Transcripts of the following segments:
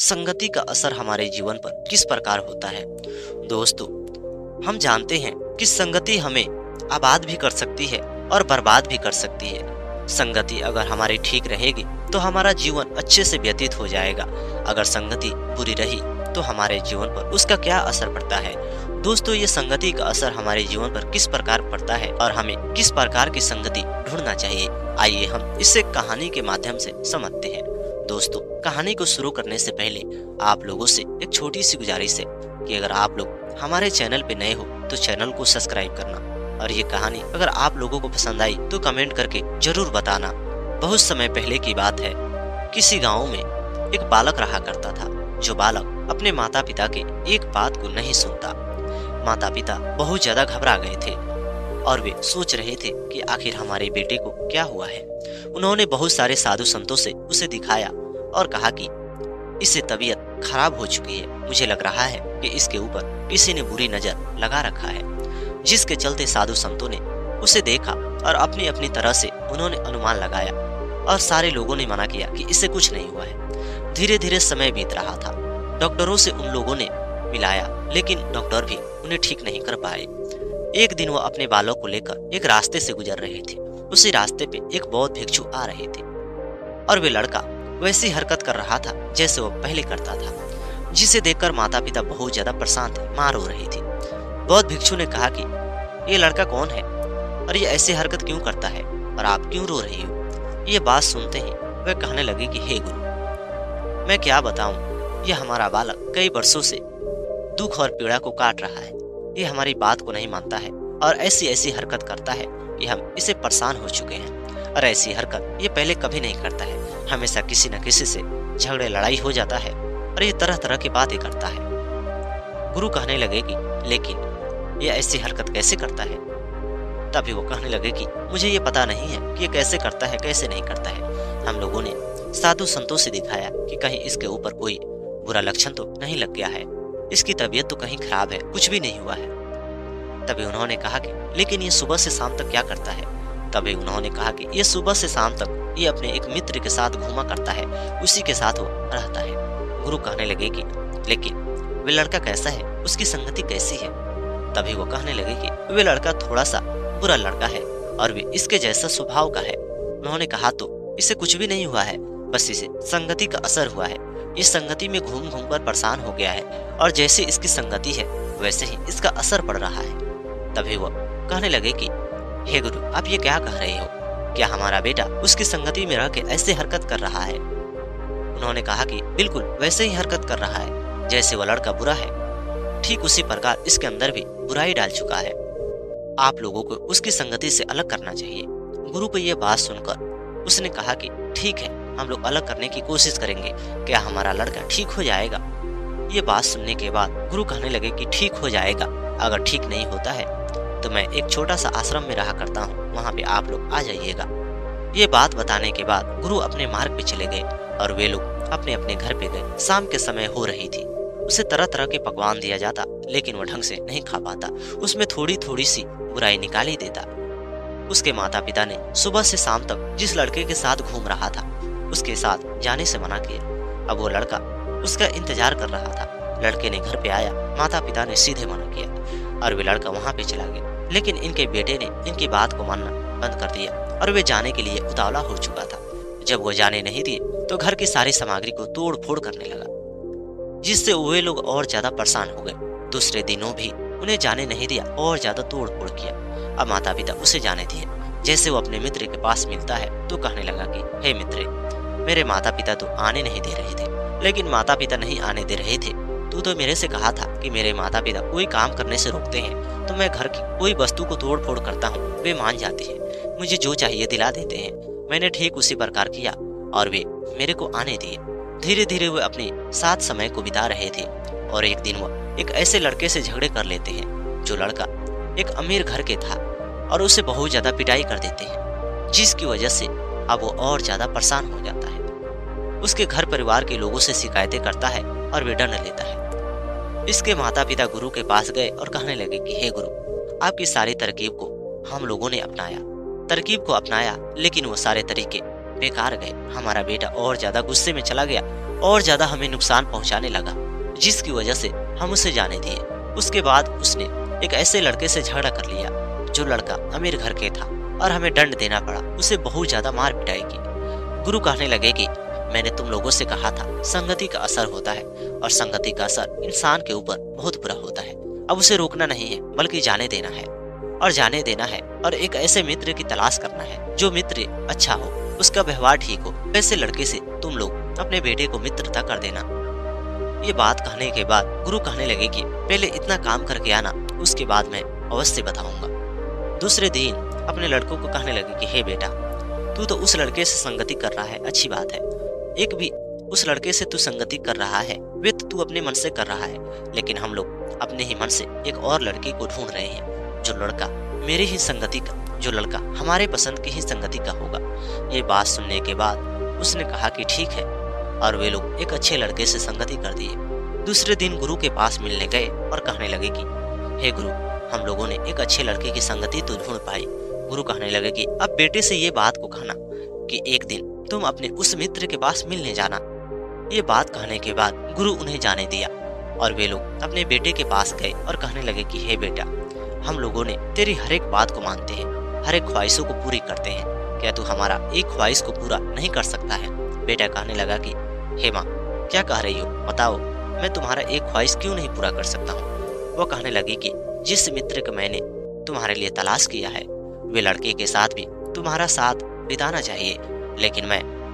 संगति का असर हमारे जीवन पर किस प्रकार होता है। दोस्तों, हम जानते हैं कि संगति हमें आबाद भी कर सकती है और बर्बाद भी कर सकती है। संगति अगर हमारी ठीक रहेगी तो हमारा जीवन अच्छे से व्यतीत हो जाएगा। अगर संगति बुरी रही तो हमारे जीवन पर उसका क्या असर पड़ता है। दोस्तों, ये संगति का असर हमारे जीवन पर किस प्रकार पड़ता है और हमें किस प्रकार की संगति ढूंढना चाहिए, आइए हम इसे कहानी के माध्यम से समझते हैं। दोस्तों, कहानी को शुरू करने से पहले आप लोगों से एक छोटी सी गुजारिश है कि अगर आप लोग हमारे चैनल पे नए हो तो चैनल को सब्सक्राइब करना, और ये कहानी अगर आप लोगों को पसंद आई तो कमेंट करके जरूर बताना। बहुत समय पहले की बात है, किसी गांव में एक बालक रहा करता था। जो बालक अपने माता पिता के एक बात को नहीं सुनता। माता पिता बहुत ज्यादा घबरा गए थे और वे सोच रहे थे कि आखिर हमारे बेटे को क्या हुआ है। उन्होंने बहुत सारे साधु संतों से उसे दिखाया और कहा कि इससे तबीयत खराब हो चुकी है। मुझे लग रहा है कि इसके ऊपर किसी ने बुरी नजर लगा रखा है। जिसके चलते साधु संतों ने उसे देखा और अपनी अपनी तरह से उन्होंने अनुमान लगाया, और सारे लोगों ने मना किया कि इससे कुछ नहीं हुआ है। धीरे धीरे समय बीत रहा था। डॉक्टरों से उन लोगों ने मिलाया, लेकिन डॉक्टर भी उन्हें ठीक नहीं कर पाए। एक दिन वो अपने बालों को लेकर एक रास्ते से गुजर रहे थे। उसी रास्ते पे एक बौद्ध भिक्षु आ रहे थे और वे लड़का वैसी हरकत कर रहा था जैसे वो पहले करता था, जिसे देखकर माता पिता बहुत ज्यादा परेशान थे, मार हो रही थी। बौद्ध भिक्षु ने कहा कि ये लड़का कौन है और ये ऐसी हरकत क्यों करता है और आप क्यों रो रही हो। ये बात सुनते ही वह कहने लगे कि हे गुरु, मैं क्या बताऊं, ये हमारा बालक कई वर्षों से दुख और पीड़ा को काट रहा है। ये हमारी बात को नहीं मानता है और ऐसी ऐसी हरकत करता है कि हम इसे परेशान हो चुके हैं। और ऐसी हरकत ये पहले कभी नहीं करता है। हमेशा किसी न किसी से झगड़े लड़ाई हो जाता है और ये तरह तरह की बातें करता है। गुरु कहने लगे कि लेकिन ये ऐसी हरकत कैसे करता है। तभी वो कहने लगे कि मुझे ये पता नहीं है कि ये कैसे करता है कैसे नहीं करता है। हम लोगों ने साधु संतों से दिखाया कि कहीं इसके ऊपर कोई बुरा लक्षण तो नहीं लग गया है, इसकी तबीयत तो कहीं खराब है, कुछ भी नहीं हुआ है। तभी उन्होंने कहा कि लेकिन ये सुबह से शाम तक क्या करता है। तभी उन्होंने कहा कि ये सुबह से शाम तक ये अपने एक मित्र के साथ घूमा करता है, उसी के साथ वो रहता है। गुरु कहने लगे कि लेकिन वे लड़का कैसा है, उसकी संगति कैसी है। तभी वो कहने लगे कि वे लड़का थोड़ा सा बुरा लड़का है और वे इसके जैसा स्वभाव का है। उन्होंने कहा तो इसे कुछ भी नहीं हुआ है, बस इसे संगति का असर हुआ है। इस संगति में घूम घूम कर परेशान हो गया है और जैसे इसकी संगति है वैसे ही इसका असर पड़ रहा है। तभी वो कहने लगे कि हे गुरु, आप ये क्या कह रहे हो, क्या हमारा बेटा उसकी संगति में रह के ऐसे हरकत कर रहा है। उन्होंने कहा कि बिल्कुल वैसे ही हरकत कर रहा है, जैसे वह लड़का बुरा है ठीक उसी प्रकार इसके अंदर भी बुराई डाल चुका है। आप लोगों को उसकी संगति से अलग करना चाहिए। गुरु को यह बात सुनकर उसने कहा कि ठीक है, हम लोग अलग करने की कोशिश करेंगे, क्या हमारा लड़का ठीक हो जाएगा। ये बात सुनने के बाद गुरु कहने लगे कि ठीक हो जाएगा, अगर ठीक नहीं होता है तो मैं एक छोटा सा आश्रम में रहा करता हूँ, वहाँ पे आप लोग आ जाइएगा। ये बात बताने के बाद गुरु अपने मार्ग पे चले गए और वे लोग अपने अपने घर पे गए। शाम के समय हो रही थी। उसे तरह तरह के पकवान दिया जाता, लेकिन वह ढंग से नहीं खा पाता। उसमें थोड़ी थोड़ी सी बुराई निकाल ही देता। उसके माता पिता ने सुबह से शाम तक जिस लड़के के साथ घूम रहा था उसके साथ जाने से मना किया। अब वो लड़का उसका इंतजार कर रहा था। लड़के ने घर पे आया, माता पिता ने सीधे मना किया और वे लड़का वहाँ पे चला गया। लेकिन इनके बेटे ने इनकी बात को मानना बंद कर दिया और वे जाने के लिए उतावला हो चुका था। जब वो जाने नहीं दिए तो घर की सारी सामग्री को तोड़ फोड़ करने लगा, जिससे वे लोग और ज्यादा परेशान हो गए। दूसरे दिनों भी उन्हें जाने नहीं दिया और ज्यादा तोड़ फोड़ किया। अब माता पिता उसे जाने दिए। जैसे वो अपने मित्र के पास मिलता है तो कहने लगा कि हे मित्र, मेरे माता पिता तो आने नहीं दे रहे थे, लेकिन माता पिता नहीं आने दे रहे थे तू तो मेरे से कहा था कि मेरे माता पिता कोई काम करने से रोकते हैं तो मैं घर की कोई वस्तु को तोड़ फोड़ करता हूँ, वे मान जाती है, मुझे जो चाहिए दिला देते हैं। मैंने ठीक उसी प्रकार किया और वे मेरे को आने दिए। धीरे धीरे वे अपने साथ समय को बिता रहे थे और एक दिन वह एक ऐसे लड़के से झगड़े कर लेते हैं जो लड़का एक अमीर घर के था और उसे बहुत ज्यादा पिटाई कर देते हैं, जिसकी वजह से अब वो और ज्यादा परेशान हो जाता है। उसके घर परिवार के लोगों से शिकायतें करता है और वे डर लेता है। इसके माता पिता गुरु के पास गए और कहने लगे कि हे गुरु, आपकी सारी तरकीब को हम लोगों ने अपनाया, लेकिन वो सारे तरीके बेकार गए। हमारा बेटा और ज्यादा गुस्से में चला गया और ज्यादा हमें नुकसान पहुंचाने लगा, जिसकी वजह से हम उसे जाने दिए। उसके बाद उसने एक ऐसे लड़के से झगड़ा कर लिया जो लड़का अमीर घर के था और हमें दंड देना पड़ा, उसे बहुत ज्यादा मार पिटाई की। गुरु कहने लगे कि मैंने तुम लोगों से कहा था संगति का असर होता है और संगति का असर इंसान के ऊपर बहुत बुरा होता है। अब उसे रोकना नहीं है बल्कि जाने देना है और जाने देना है और एक ऐसे मित्र की तलाश करना है जो मित्र अच्छा हो, उसका व्यवहार ठीक हो। ऐसे लड़के से तुम लोग अपने बेटे को मित्रता कर देना। ये बात कहने के बाद गुरु कहने लगे कि पहले इतना काम करके आना, उसके बाद मैं अवश्य बताऊंगा। दूसरे दिन अपने लड़कों को कहने लगे कि हे बेटा, तू तो उस लड़के से संगति कर रहा है, अच्छी बात है। एक भी उस लड़के से तू संगति कर रहा है, वे तो तू अपने मन से कर रहा है, लेकिन हम लोग अपने ही मन से एक और लड़के को ढूंढ रहे हैं, जो लड़का मेरी ही संगति का, जो लड़का हमारे पसंद की ही संगति का होगा। ये बात सुनने के बाद उसने कहा कि ठीक है, और वे लोग एक अच्छे लड़के से संगति कर दिए। दूसरे दिन गुरु के पास मिलने गए और कहने लगे कि हे गुरु, हम लोगों ने एक अच्छे लड़के की संगति तो ढूंढ पाई। गुरु कहने लगे कि अब बेटे से ये बात को कहना कि एक दिन तुम अपने उस मित्र के पास मिलने जाना। ये बात कहने के बाद गुरु उन्हें जाने दिया और वे लोग अपने बेटे के पास गए और कहने लगे कि हे बेटा, हम लोगों ने तेरी हर एक बात को मानते हैं, हर एक ख्वाहिशों को पूरी करते हैं, क्या तू हमारा एक ख्वाहिश को पूरा नहीं कर सकता है? बेटा कहने लगा कि हे माँ, क्या कह रही हो, बताओ, मैं तुम्हारा एक ख्वाहिश क्यों नहीं पूरा कर सकता हूँ? वह कहने लगी कि जिस मित्र को मैंने तुम्हारे लिए तलाश किया है, वे लड़के के साथ भी तुम्हारा साथ बिताना चाहिए, लेकिन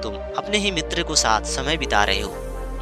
तुम अपने ही मित्र को साथ समय बिता रहे हो।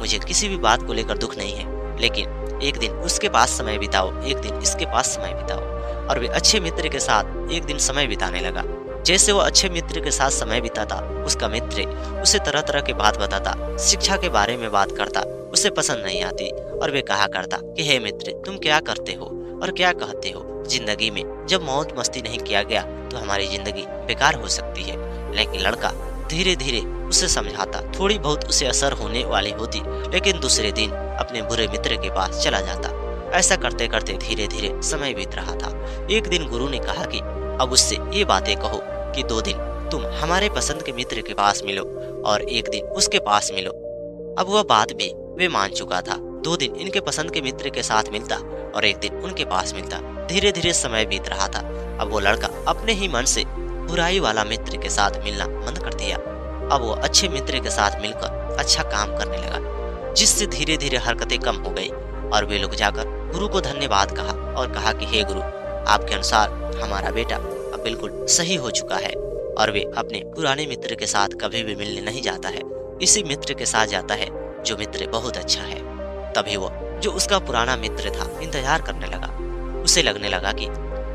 मुझे किसी भी बात को लेकर दुख नहीं है, लेकिन एक दिन उसके पास समय बिताओ, एक दिन इसके पास समय बिताओ। और वे अच्छे मित्र के साथ एक दिन समय बिताने लगा। जैसे वो अच्छे मित्र के साथ समय बिताता, उसका मित्र उसे तरह तरह की बात बताता, शिक्षा के बारे में बात करता, उसे पसंद नहीं आती और वे कहा करता कि हे मित्र, तुम क्या करते हो और क्या कहते हो? जिंदगी में जब मौज मस्ती नहीं किया गया तो हमारी जिंदगी बेकार हो सकती है। लेकिन लड़का धीरे धीरे उसे समझाता, थोड़ी बहुत उसे असर होने वाली होती, लेकिन दूसरे दिन अपने बुरे मित्र के पास चला जाता। ऐसा करते करते धीरे धीरे समय बीत रहा था। एक दिन गुरु ने कहा कि अब उससे ये बातें कहो कि 2 दिन तुम हमारे पसंद के मित्र के पास मिलो और एक दिन उसके पास मिलो। अब वह बात भी वे मान चुका था। 2 दिन इनके पसंद के मित्र के साथ मिलता और एक दिन उनके पास मिलता। धीरे धीरे समय बीत रहा था। अब वो लड़का अपने ही मन से बुराई वाला मित्र के साथ मिलना बंद कर दिया। अब वो अच्छे मित्र के साथ मिलकर अच्छा काम करने लगा, जिससे धीरे धीरे हरकतें कम हो गई और वे लोग जाकर गुरु को धन्यवाद कहा और कहा कि हे गुरु, आपके अनुसार हमारा बेटा अब बिल्कुल सही हो चुका है और वे अपने पुराने मित्र के साथ कभी भी मिलने नहीं जाता है, इसी मित्र के साथ जाता है जो मित्र बहुत अच्छा है। तभी वो जो उसका पुराना मित्र था इंतजार करने लगा। उसे लगने लगा कि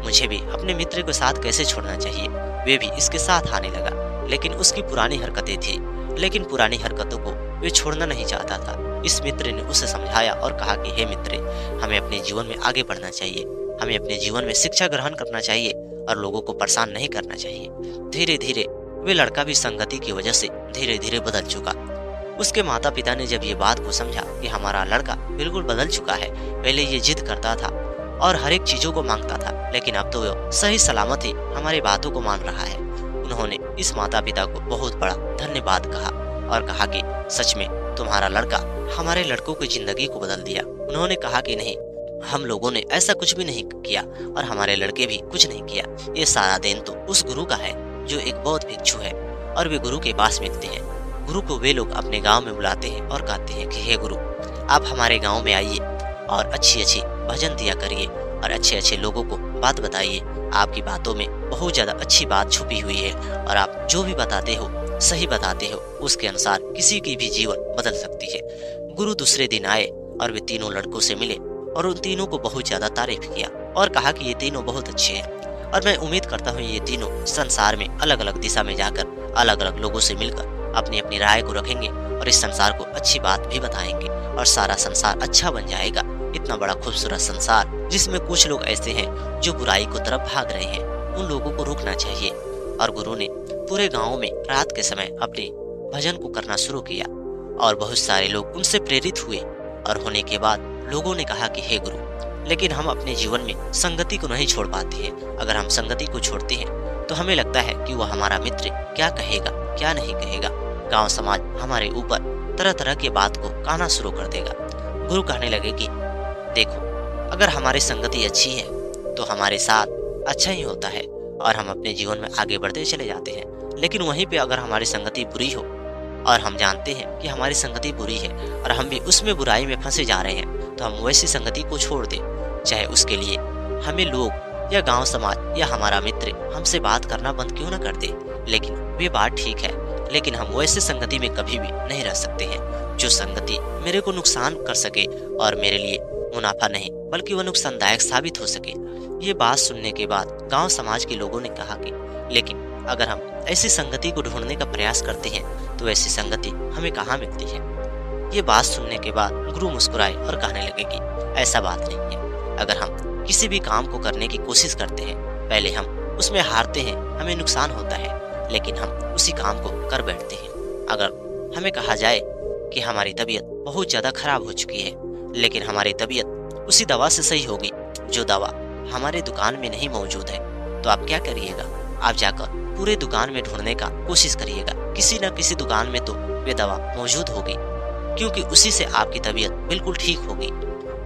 मुझे भी अपने मित्र के साथ कैसे छोड़ना चाहिए। वे भी इसके साथ आने लगा, लेकिन उसकी पुरानी हरकतें थी, लेकिन पुरानी हरकतों को वे छोड़ना नहीं चाहता था। इस मित्र ने उसे समझाया और कहा कि हे मित्र, हमें अपने जीवन में आगे बढ़ना चाहिए, हमें अपने जीवन में शिक्षा ग्रहण करना चाहिए और लोगों को परेशान नहीं करना चाहिए। धीरे धीरे वे लड़का भी संगति की वजह से धीरे धीरे बदल चुका। उसके माता पिता ने जब ये बात को समझा कि हमारा लड़का बिल्कुल बदल चुका है, पहले ये जिद करता था और हर एक चीजों को मांगता था, लेकिन अब तो वो सही सलामत ही हमारी बातों को मान रहा है। उन्होंने इस माता पिता को बहुत बड़ा धन्यवाद कहा और कहा कि सच में तुम्हारा लड़का हमारे लड़कों की जिंदगी को बदल दिया। उन्होंने कहा कि नहीं, हम लोगों ने ऐसा कुछ भी नहीं किया और हमारे लड़के भी कुछ नहीं किया। ये सारा देन तो उस गुरु का है जो एक बौद्ध भिक्षु है और वे गुरु के पास मिलते हैं। गुरु को वे लोग अपने गांव में बुलाते हैं और कहते हैं कि हे गुरु, आप हमारे गांव में आइए और अच्छी अच्छी भजन दिया करिए और अच्छे अच्छे लोगों को बात बताइए। आपकी बातों में बहुत ज्यादा अच्छी बात छुपी हुई है और आप जो भी बताते हो सही बताते हो, उसके अनुसार किसी की भी जीवन बदल सकती है। गुरु दूसरे दिन आए और वे तीनों लड़कों से मिले और उन तीनों को बहुत ज्यादा तारीफ किया और कहा कि ये तीनों बहुत अच्छे हैं और मैं उम्मीद करता हूँ ये तीनों संसार में अलग अलग दिशा में जाकर अलग अलग लोगों से मिलकर अपनी अपनी राय को रखेंगे और इस संसार को अच्छी बात भी बताएंगे और सारा संसार अच्छा बन जाएगा। इतना बड़ा खूबसूरत संसार जिसमें कुछ लोग ऐसे हैं जो बुराई को तरफ भाग रहे हैं, उन लोगों को रोकना चाहिए। और गुरु ने पूरे गांव में रात के समय अपने भजन को करना शुरू किया और बहुत सारे लोग उनसे प्रेरित हुए और होने के बाद लोगों ने कहा कि हे गुरु, लेकिन हम अपने जीवन में संगति को नहीं छोड़ पाते हैं। अगर हम संगति को छोड़ते हैं तो हमें लगता है कि वह हमारा मित्र क्या कहेगा क्या नहीं कहेगा, गांव समाज हमारे ऊपर तरह तरह की बात को कहना शुरू कर देगा। गुरु कहने लगे कि देखो, अगर हमारी संगति अच्छी है तो हमारे साथ अच्छा ही होता है और हम अपने जीवन में आगे बढ़ते चले जाते हैं। लेकिन वहीं पे अगर हमारी संगति बुरी हो और हम जानते हैं कि हमारी संगति बुरी है और हम भी उसमें बुराई में फंसे जा रहे हैं, तो हम वैसी संगति को छोड़ दें। चाहे उसके लिए हमें लोग या गांव समाज या हमारा मित्र हमसे बात करना बंद क्यों ना कर दे, लेकिन वे बात ठीक है, लेकिन हम वैसे संगति में कभी भी नहीं रह सकते हैं जो संगति मेरे को नुकसान कर सके और मेरे लिए मुनाफा नहीं बल्कि वह नुकसानदायक साबित हो सके। ये बात सुनने के बाद गांव समाज के लोगों ने कहा कि लेकिन अगर हम ऐसी संगति को ढूंढने का प्रयास करते हैं तो ऐसी संगति हमें कहाँ मिलती है। ये बात सुनने के बाद गुरु मुस्कुराए और कहने लगे कि ऐसा बात नहीं है। अगर हम किसी भी काम को करने की कोशिश करते हैं, पहले हम उसमें हारते हैं, हमें नुकसान होता है, लेकिन हम उसी काम को कर बैठते हैं। अगर हमें कहा जाए कि हमारी तबीयत बहुत ज़्यादा खराब हो चुकी है, लेकिन हमारी तबीयत उसी दवा से सही होगी जो दवा हमारे दुकान में नहीं मौजूद है, तो आप क्या करिएगा? आप जाकर पूरे दुकान में ढूंढने का कोशिश करिएगा। किसी न किसी दुकान में तो वे दवा मौजूद होगी, क्योंकि उसी से आपकी तबीयत बिल्कुल ठीक होगी।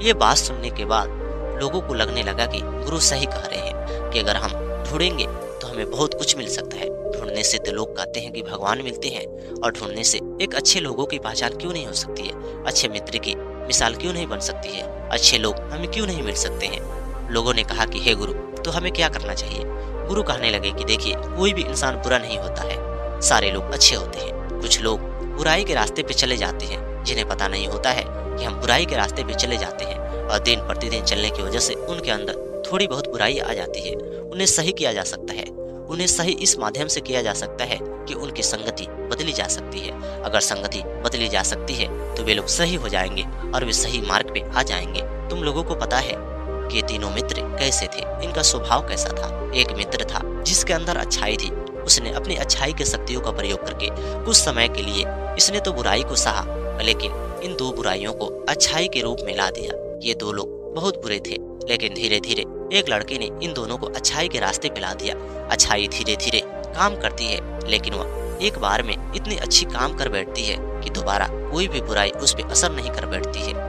ये बात सुनने के बाद लोगों को लगने लगा कि गुरु सही कह रहे हैं कि अगर हम ढूंढेंगे तो हमें बहुत कुछ मिल सकता है। ढूंढने से तो लोग कहते हैं कि भगवान मिलते हैं, और ढूंढने से एक अच्छे लोगों की पहचान क्यों नहीं हो सकती है, अच्छे मित्र की मिसाल क्यों नहीं बन सकती है, अच्छे लोग हमें क्यों नहीं मिल सकते हैं। लोगों ने कहा कि हे गुरु, तो हमें क्या करना चाहिए? गुरु कहने लगे कि देखिए, कोई भी इंसान बुरा नहीं होता है, सारे लोग अच्छे होते हैं। कुछ लोग बुराई के रास्ते पे चले जाते हैं, जिन्हें पता नहीं होता है कि हम बुराई के रास्ते पे चले जाते हैं, और दिन प्रतिदिन चलने की वजह से उनके अंदर थोड़ी बहुत बुराई आ जाती है। उन्हें सही किया जा सकता है, उन्हें सही इस माध्यम से किया जा सकता है कि उनकी संगति बदली जा सकती है। अगर संगति बदली जा सकती है तो वे लोग सही हो जाएंगे और वे सही मार्ग पे आ जाएंगे। तुम लोगों को पता है कि ये तीनों मित्र कैसे थे, इनका स्वभाव कैसा था। एक मित्र था जिसके अंदर अच्छाई थी, उसने अपनी अच्छाई के शक्तियों का प्रयोग करके कुछ समय के लिए इसने तो बुराई को सहा, लेकिन इन दो बुराइयों को अच्छाई के रूप में ला दिया। ये दो लोग बहुत बुरे थे, लेकिन धीरे धीरे एक लड़के ने इन दोनों को अच्छाई के रास्ते पे ला दिया। अच्छाई धीरे धीरे काम करती है, लेकिन वह एक बार में इतनी अच्छी काम कर बैठती है कि दोबारा कोई भी बुराई उस पर असर नहीं कर बैठती है।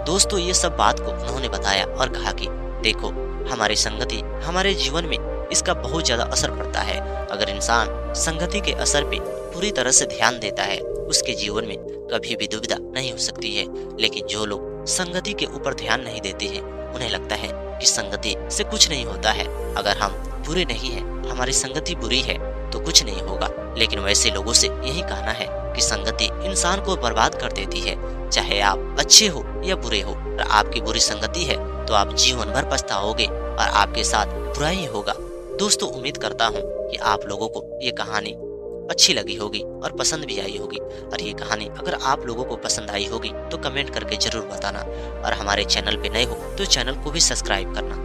दोस्तों, ये सब बात को उन्होंने बताया और कहा कि देखो, हमारी संगति हमारे जीवन में इसका बहुत ज्यादा असर पड़ता है। अगर इंसान संगति के असर पे पूरी तरह से ध्यान देता है, उसके जीवन में कभी भी दुविधा नहीं हो सकती है। लेकिन जो लोग संगति के ऊपर ध्यान नहीं देते हैं, उन्हें लगता है कि संगति से कुछ नहीं होता है। अगर हम बुरे नहीं हैं, हमारी संगति बुरी है तो कुछ नहीं होगा। लेकिन वैसे लोगों से यही कहना है कि संगति इंसान को बर्बाद कर देती है। चाहे आप अच्छे हो या बुरे हो, और आपकी बुरी संगति है तो आप जीवन भर पछताओगे और आपके साथ बुरा ही होगा। दोस्तों, उम्मीद करता हूँ कि आप लोगों को ये कहानी अच्छी लगी होगी और पसंद भी आई होगी। और ये कहानी अगर आप लोगों को पसंद आई होगी तो कमेंट करके जरूर बताना, और हमारे चैनल पे नए हो तो चैनल को भी सब्सक्राइब करना।